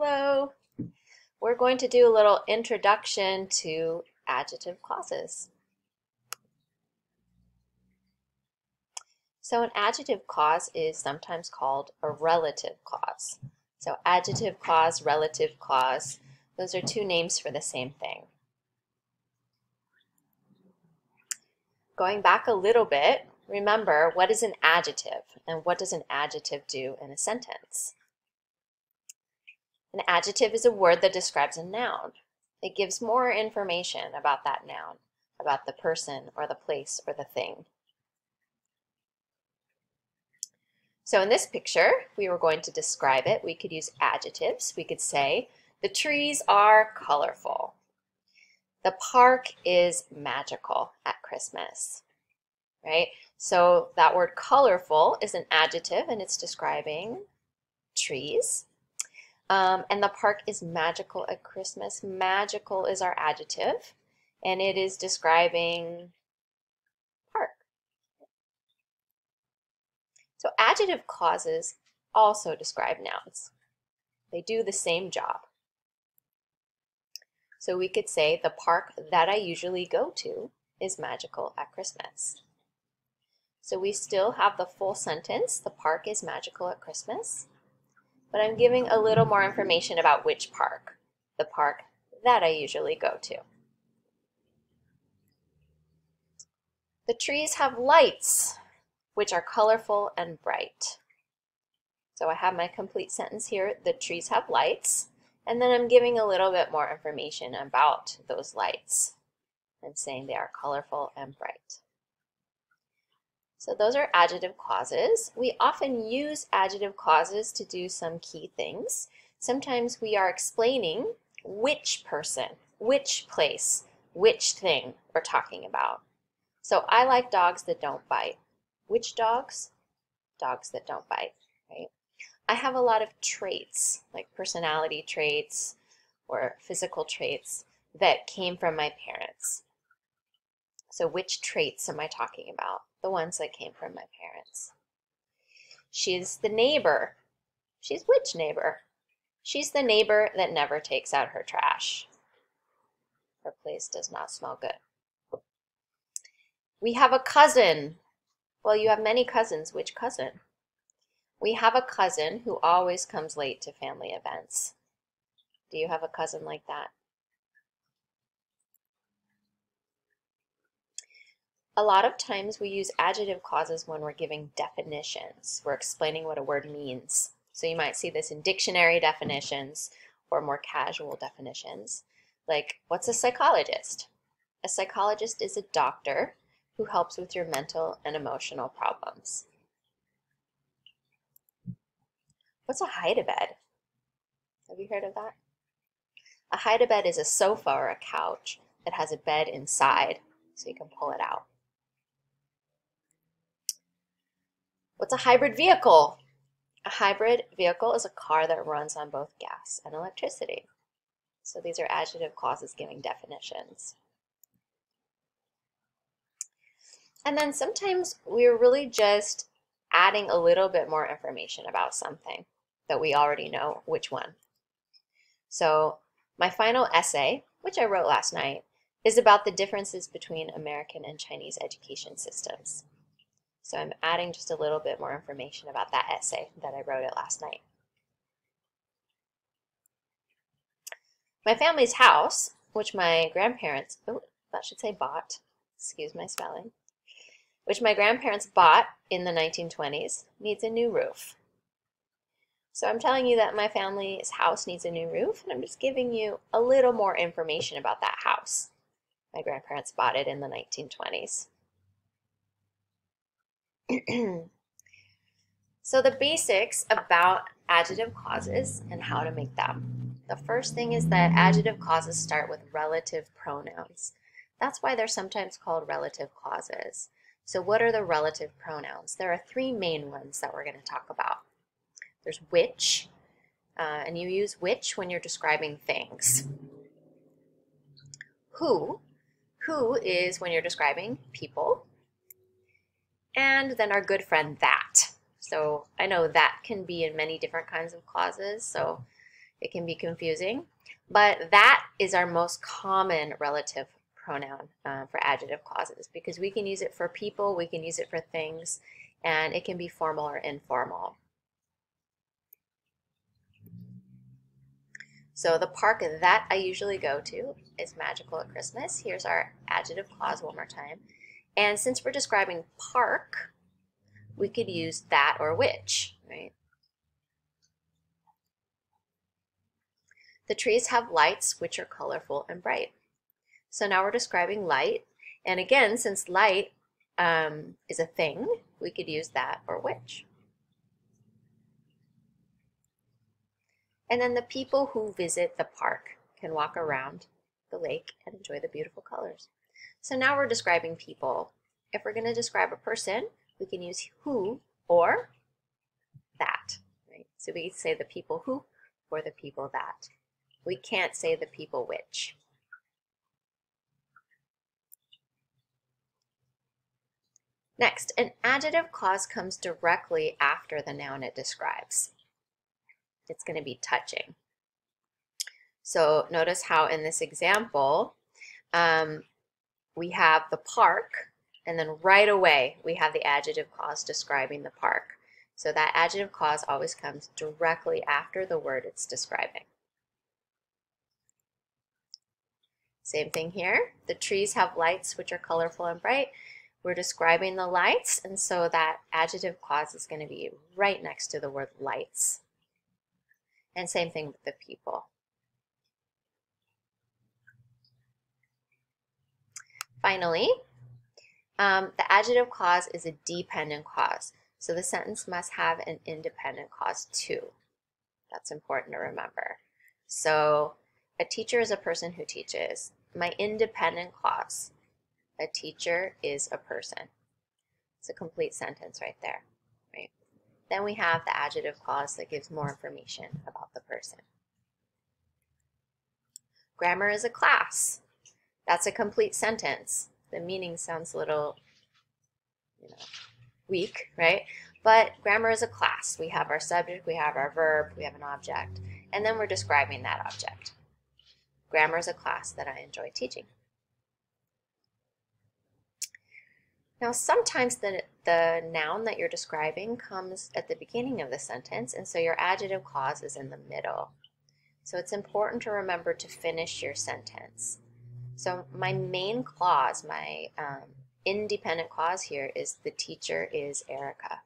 Hello. We're going to do a little introduction to adjective clauses. So an adjective clause is sometimes called a relative clause. So adjective clause, relative clause, those are two names for the same thing. Going back a little bit, remember what is an adjective and what does an adjective do in a sentence? An adjective is a word that describes a noun. It gives more information about that noun, about the person or the place or the thing. So in this picture, we were going to describe it. We could use adjectives. We could say, the trees are colorful. The park is magical at Christmas, right? So that word colorful is an adjective and it's describing trees. And the park is magical at Christmas. Magical is our adjective, and it is describing park. So adjective clauses also describe nouns. They do the same job. So we could say, the park that I usually go to is magical at Christmas. So we still have the full sentence, the park is magical at Christmas. But I'm giving a little more information about which park, the park that I usually go to. The trees have lights, which are colorful and bright. So I have my complete sentence here, the trees have lights, and then I'm giving a little bit more information about those lights. I'm saying they are colorful and bright. So those are adjective clauses. We often use adjective clauses to do some key things. Sometimes we are explaining which person, which place, which thing we're talking about. So I like dogs that don't bite. Which dogs? Dogs that don't bite, right? I have a lot of traits, like personality traits or physical traits that came from my parents. So which traits am I talking about? The ones that came from my parents. She's the neighbor. She's which neighbor? She's the neighbor that never takes out her trash. Her place does not smell good. We have a cousin. Well, you have many cousins. Which cousin? We have a cousin who always comes late to family events. Do you have a cousin like that? A lot of times we use adjective clauses when we're giving definitions. We're explaining what a word means. So you might see this in dictionary definitions or more casual definitions. Like, what's a psychologist? A psychologist is a doctor who helps with your mental and emotional problems. What's a hide-a-bed? Have you heard of that? A hide-a-bed is a sofa or a couch that has a bed inside, so you can pull it out. What's a hybrid vehicle? A hybrid vehicle is a car that runs on both gas and electricity. So these are adjective clauses giving definitions. And then sometimes we're really just adding a little bit more information about something that we already know which one. So my final essay, which I wrote last night, is about the differences between American and Chinese education systems. So I'm adding just a little bit more information about that essay that I wrote it last night. My family's house, which my grandparents, that should say bought, excuse my spelling, which my grandparents bought in the 1920s, needs a new roof. So I'm telling you that my family's house needs a new roof, and I'm just giving you a little more information about that house. My grandparents bought it in the 1920s. So the basics about adjective clauses and how to make them. The first thing is that adjective clauses start with relative pronouns. That's why they're sometimes called relative clauses. So what are the relative pronouns? There are three main ones that we're going to talk about. There's which, and you use which when you're describing things. Who is when you're describing people. And then our good friend that. So I know that can be in many different kinds of clauses. So It can be confusing, but that is our most common relative pronoun for adjective clauses because we can use it for people, we can use it for things, and it can be formal or informal. So the park that I usually go to is magical at Christmas. Here's our adjective clause one more time. And since we're describing park, we could use that or which, right? The trees have lights which are colorful and bright. So now we're describing light. And again, since light is a thing, we could use that or which. And then the people who visit the park can walk around the lake and enjoy the beautiful colors. So now we're describing people. If we're going to describe a person, we can use who or that. Right? So we say the people who or the people that. We can't say the people which. Next, an adjective clause comes directly after the noun it describes. It's going to be touching. So notice how in this example, we have the park, and then right away we have the adjective clause describing the park. So that adjective clause always comes directly after the word it's describing. Same thing here. The trees have lights which are colorful and bright. We're describing the lights, and so that adjective clause is going to be right next to the word lights. And same thing with the people. Finally, the adjective clause is a dependent clause. So the sentence must have an independent clause too. That's important to remember. So a teacher is a person who teaches. My independent clause, a teacher is a person. It's a complete sentence right there. Right? Then we have the adjective clause that gives more information about the person. Grammar is a class. That's a complete sentence. The meaning sounds a little, weak, right? But grammar is a class. We have our subject, we have our verb, we have an object, and then we're describing that object. Grammar is a class that I enjoy teaching. Now, sometimes the noun that you're describing comes at the beginning of the sentence, and so your adjective clause is in the middle. So it's important to remember to finish your sentence. So my main clause, my independent clause here is the teacher is Erica.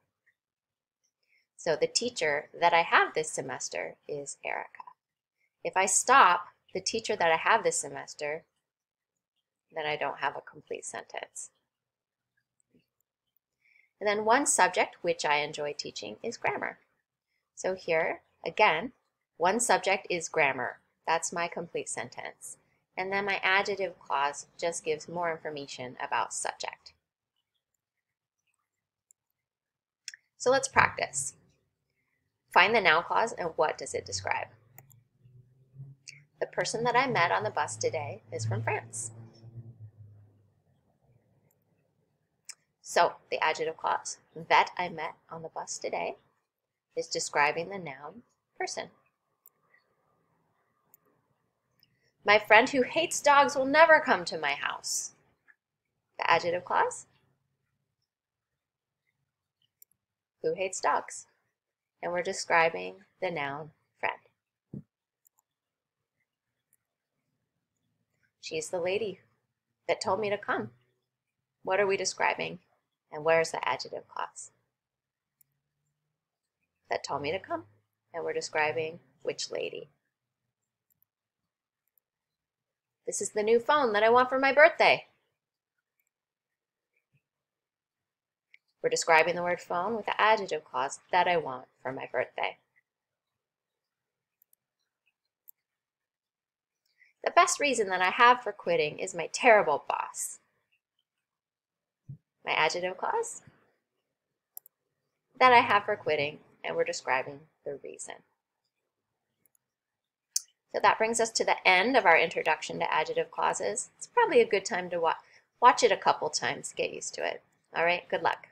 So the teacher that I have this semester is Erica. If I stop the teacher that I have this semester, then I don't have a complete sentence. And then one subject which I enjoy teaching is grammar. So here, again, one subject is grammar. That's my complete sentence. And then my adjective clause just gives more information about subject. So let's practice. Find the noun clause and what does it describe? The person that I met on the bus today is from France. So the adjective clause that I met on the bus today is describing the noun person. My friend who hates dogs will never come to my house. The adjective clause. Who hates dogs? And we're describing the noun friend. She's the lady that told me to come. What are we describing? And where's the adjective clause? That told me to come. And we're describing which lady? This is the new phone that I want for my birthday. We're describing the word phone with the adjective clause that I want for my birthday. The best reason that I have for quitting is my terrible boss. My adjective clause that I have for quitting, and we're describing the reason. So that brings us to the end of our introduction to adjective clauses. It's probably a good time to watch it a couple times to get used to it. All right, good luck.